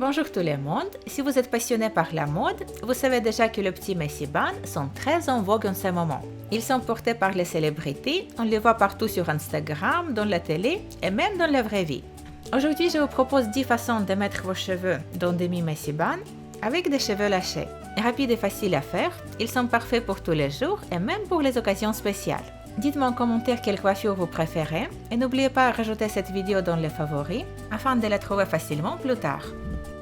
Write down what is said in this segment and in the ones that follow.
Bonjour tout le monde, si vous êtes passionné par la mode, vous savez déjà que les petits messy buns sont très en vogue en ce moment. Ils sont portés par les célébrités, on les voit partout sur Instagram, dans la télé et même dans la vraie vie. Aujourd'hui, je vous propose 10 façons de mettre vos cheveux dans des messy buns avec des cheveux lâchés. Rapides et faciles à faire, ils sont parfaits pour tous les jours et même pour les occasions spéciales. Dites-moi en commentaire quelle coiffure vous préférez et n'oubliez pas de rajouter cette vidéo dans les favoris afin de la trouver facilement plus tard.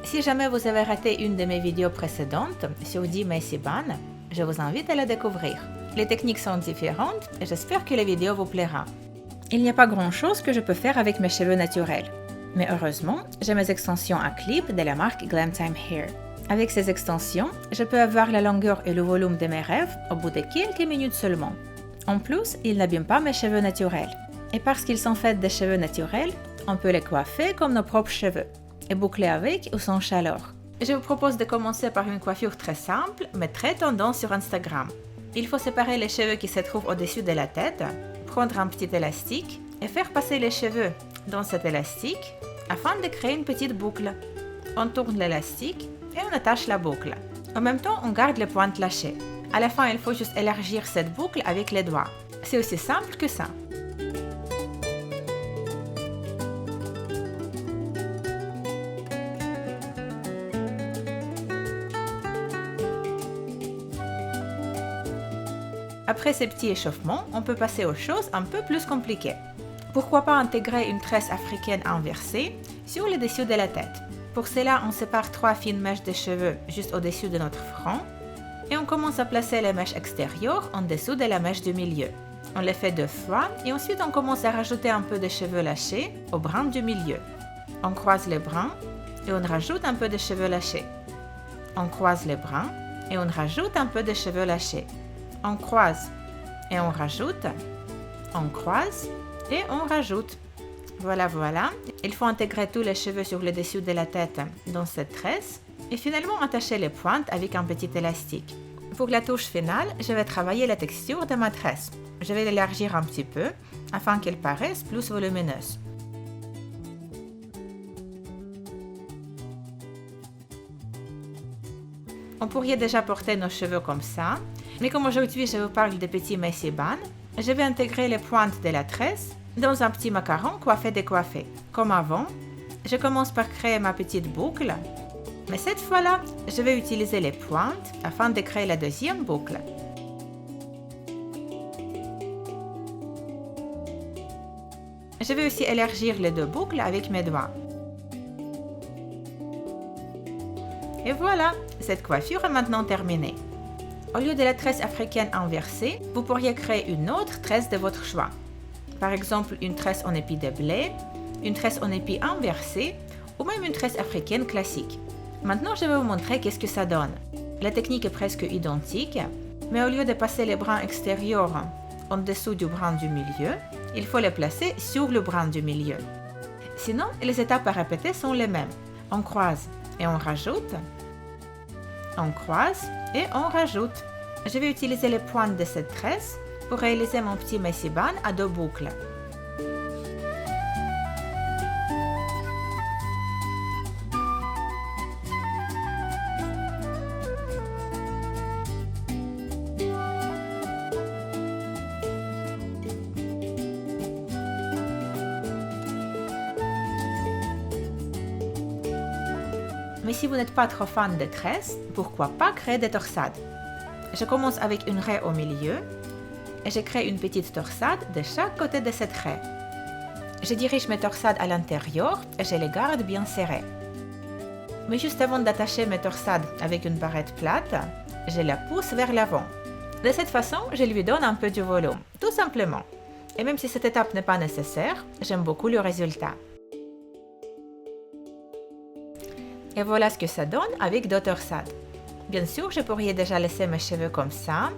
Si jamais vous avez raté une de mes vidéos précédentes sur 10 messy buns, je vous invite à la découvrir. Les techniques sont différentes et j'espère que la vidéo vous plaira. Il n'y a pas grand-chose que je peux faire avec mes cheveux naturels. Mais heureusement, j'ai mes extensions à clip de la marque Glamtime Hair. Avec ces extensions, je peux avoir la longueur et le volume de mes rêves au bout de quelques minutes seulement. En plus, ils n'abîment pas mes cheveux naturels. Et parce qu'ils sont faits de cheveux naturels, on peut les coiffer comme nos propres cheveux et boucler avec ou sans chaleur. Je vous propose de commencer par une coiffure très simple, mais très tendance sur Instagram. Il faut séparer les cheveux qui se trouvent au-dessus de la tête, prendre un petit élastique et faire passer les cheveux dans cet élastique afin de créer une petite boucle. On tourne l'élastique et on attache la boucle. En même temps, on garde les pointes lâchées. À la fin, il faut juste élargir cette boucle avec les doigts. C'est aussi simple que ça. Après ces petits échauffements, on peut passer aux choses un peu plus compliquées. Pourquoi pas intégrer une tresse africaine inversée sur le dessus de la tête? Pour cela, on sépare 3 fines mèches de cheveux juste au-dessus de notre front et on commence à placer les mèches extérieures en dessous de la mèche du milieu. On les fait 2 fois et ensuite on commence à rajouter un peu de cheveux lâchés au brin du milieu. On croise les brins et on rajoute un peu de cheveux lâchés. On croise les brins et on rajoute un peu de cheveux lâchés. On croise et on rajoute, on croise et on rajoute. Voilà, il faut intégrer tous les cheveux sur le dessus de la tête dans cette tresse et finalement attacher les pointes avec un petit élastique. Pour la touche finale, je vais travailler la texture de ma tresse. Je vais l'élargir un petit peu afin qu'elle paraisse plus volumineuse. On pourrait déjà porter nos cheveux comme ça, mais comme aujourd'hui je vous parle de petits messy buns, je vais intégrer les pointes de la tresse dans un petit macaron coiffé-décoiffé. Comme avant, je commence par créer ma petite boucle, mais cette fois-là, je vais utiliser les pointes afin de créer la deuxième boucle. Je vais aussi élargir les 2 boucles avec mes doigts. Et voilà, cette coiffure est maintenant terminée. Au lieu de la tresse africaine inversée, vous pourriez créer une autre tresse de votre choix. Par exemple, une tresse en épi de blé, une tresse en épi inversée ou même une tresse africaine classique. Maintenant, je vais vous montrer qu'est-ce que ça donne. La technique est presque identique, mais au lieu de passer les brins extérieurs en dessous du brin du milieu, il faut les placer sur le brin du milieu. Sinon, les étapes à répéter sont les mêmes. On croise et on rajoute. On croise et on rajoute. Je vais utiliser les pointes de cette tresse pour réaliser mon petit messy bun à 2 boucles. Mais si vous n'êtes pas trop fan de tresses, pourquoi pas créer des torsades? Je commence avec une raie au milieu et je crée une petite torsade de chaque côté de cette raie. Je dirige mes torsades à l'intérieur et je les garde bien serrées. Mais juste avant d'attacher mes torsades avec une barrette plate, je la pousse vers l'avant. De cette façon, je lui donne un peu de volume, tout simplement. Et même si cette étape n'est pas nécessaire, j'aime beaucoup le résultat. Et voilà ce que ça donne avec 2 torsades. Bien sûr, je pourrais déjà laisser mes cheveux comme ça,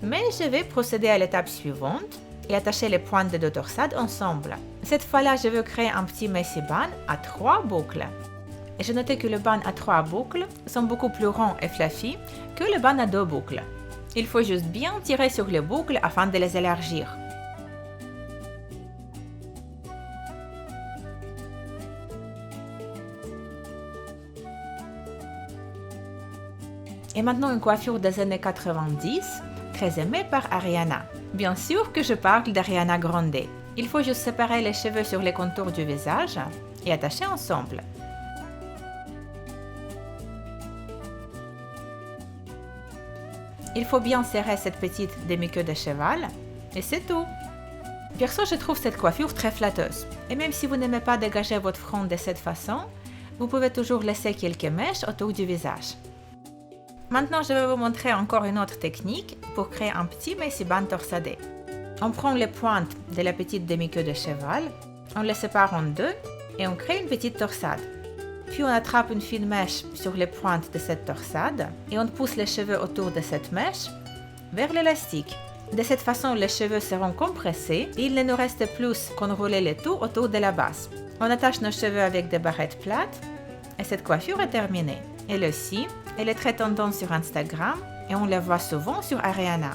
mais je vais procéder à l'étape suivante et attacher les pointes des 2 torsades ensemble. Cette fois-là, je veux créer un petit messy bun à 3 boucles. Et j'ai noté que les buns à 3 boucles sont beaucoup plus ronds et fluffy que les buns à 2 boucles. Il faut juste bien tirer sur les boucles afin de les élargir. Et maintenant une coiffure des années 90, très aimée par Ariana. Bien sûr que je parle d'Ariana Grande. Il faut juste séparer les cheveux sur les contours du visage et attacher ensemble. Il faut bien serrer cette petite demi-queue de cheval et c'est tout. Perso, je trouve cette coiffure très flatteuse. Et même si vous n'aimez pas dégager votre front de cette façon, vous pouvez toujours laisser quelques mèches autour du visage. Maintenant, je vais vous montrer encore une autre technique pour créer un petit messy bun torsadé. On prend les pointes de la petite demi-queue de cheval, on les sépare en deux et on crée une petite torsade. Puis on attrape une fine mèche sur les pointes de cette torsade et on pousse les cheveux autour de cette mèche vers l'élastique. De cette façon, les cheveux seront compressés et il ne nous reste plus qu'enrouler le tout autour de la base. On attache nos cheveux avec des barrettes plates et cette coiffure est terminée. Elle aussi, elle est très tendance sur Instagram et on la voit souvent sur Ariana.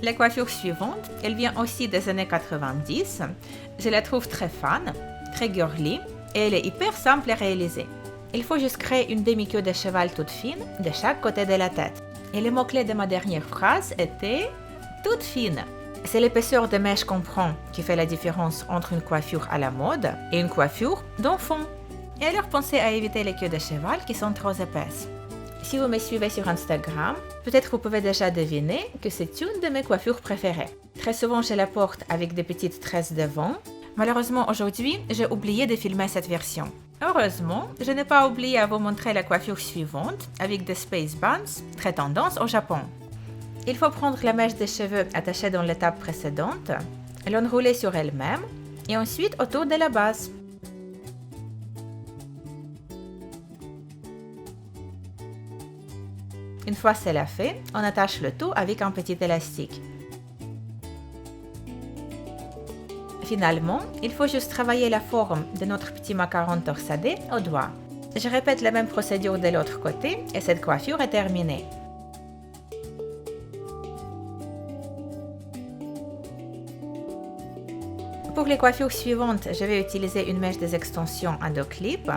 La coiffure suivante, elle vient aussi des années 90. Je la trouve très fun, très girly et elle est hyper simple à réaliser. Il faut juste créer une demi-queue de cheval toute fine de chaque côté de la tête. Et le mot-clé de ma dernière phrase était « toute fine ». C'est l'épaisseur de mèche qu'on prend qui fait la différence entre une coiffure à la mode et une coiffure d'enfant. Et alors pensez à éviter les queues de cheval qui sont trop épaisses. Si vous me suivez sur Instagram, peut-être vous pouvez déjà deviner que c'est une de mes coiffures préférées. Très souvent, je la porte avec des petites tresses devant. Malheureusement, aujourd'hui, j'ai oublié de filmer cette version. Heureusement, je n'ai pas oublié à vous montrer la coiffure suivante avec des space buns, très tendance au Japon. Il faut prendre la mèche des cheveux attachée dans l'étape précédente, l'enrouler sur elle-même et ensuite autour de la base. Une fois cela fait, on attache le tout avec un petit élastique. Finalement, il faut juste travailler la forme de notre petit macaron torsadé au doigt. Je répète la même procédure de l'autre côté et cette coiffure est terminée. Pour les coiffures suivantes, je vais utiliser une mèche des extensions en deux clips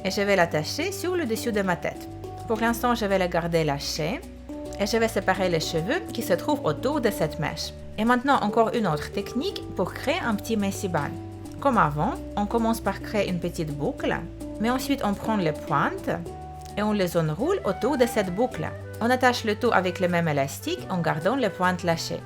et je vais l'attacher sur le dessus de ma tête. Pour l'instant, je vais la garder lâchée et je vais séparer les cheveux qui se trouvent autour de cette mèche. Et maintenant, encore une autre technique pour créer un petit messy bun. Comme avant, on commence par créer une petite boucle, mais ensuite on prend les pointes et on les enroule autour de cette boucle. On attache le tout avec le même élastique en gardant les pointes lâchées.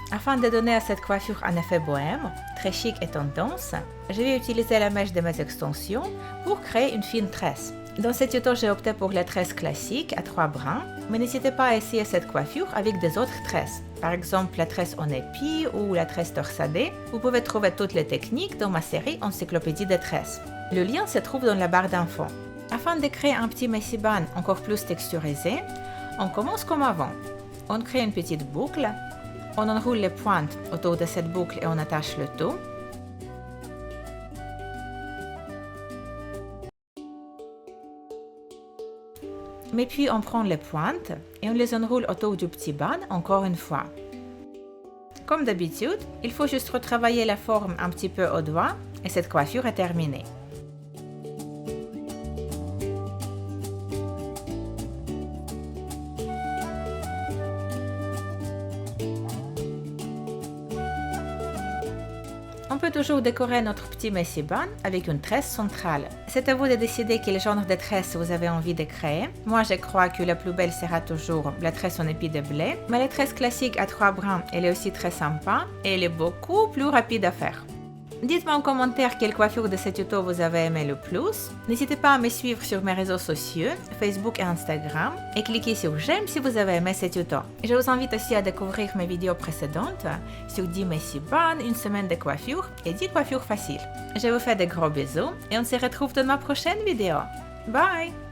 Afin de donner à cette coiffure un effet bohème, très chic et tendance, je vais utiliser la mèche de mes extensions pour créer une fine tresse. Dans ce tuto, j'ai opté pour la tresse classique à 3 brins, mais n'hésitez pas à essayer cette coiffure avec des autres tresses. Par exemple, la tresse en épi ou la tresse torsadée. Vous pouvez trouver toutes les techniques dans ma série Encyclopédie des tresses. Le lien se trouve dans la barre d'infos. Afin de créer un petit messy bun encore plus texturisé, on commence comme avant. On crée une petite boucle. On enroule les pointes autour de cette boucle et on attache le tout. Mais puis on prend les pointes et on les enroule autour du petit bun encore une fois. Comme d'habitude, il faut juste retravailler la forme un petit peu au doigt et cette coiffure est terminée. On peut toujours décorer notre petit messy bun avec une tresse centrale. C'est à vous de décider quel genre de tresse vous avez envie de créer. Moi, je crois que la plus belle sera toujours la tresse en épi de blé, mais la tresse classique à 3 brins, elle est aussi très sympa et elle est beaucoup plus rapide à faire. Dites-moi en commentaire quelle coiffure de ce tuto vous avez aimé le plus. N'hésitez pas à me suivre sur mes réseaux sociaux, Facebook et Instagram, et cliquez sur j'aime si vous avez aimé ce tuto. Je vous invite aussi à découvrir mes vidéos précédentes sur 10 messy buns, une semaine de coiffure et 10 coiffures faciles. Je vous fais de gros bisous et on se retrouve dans ma prochaine vidéo. Bye!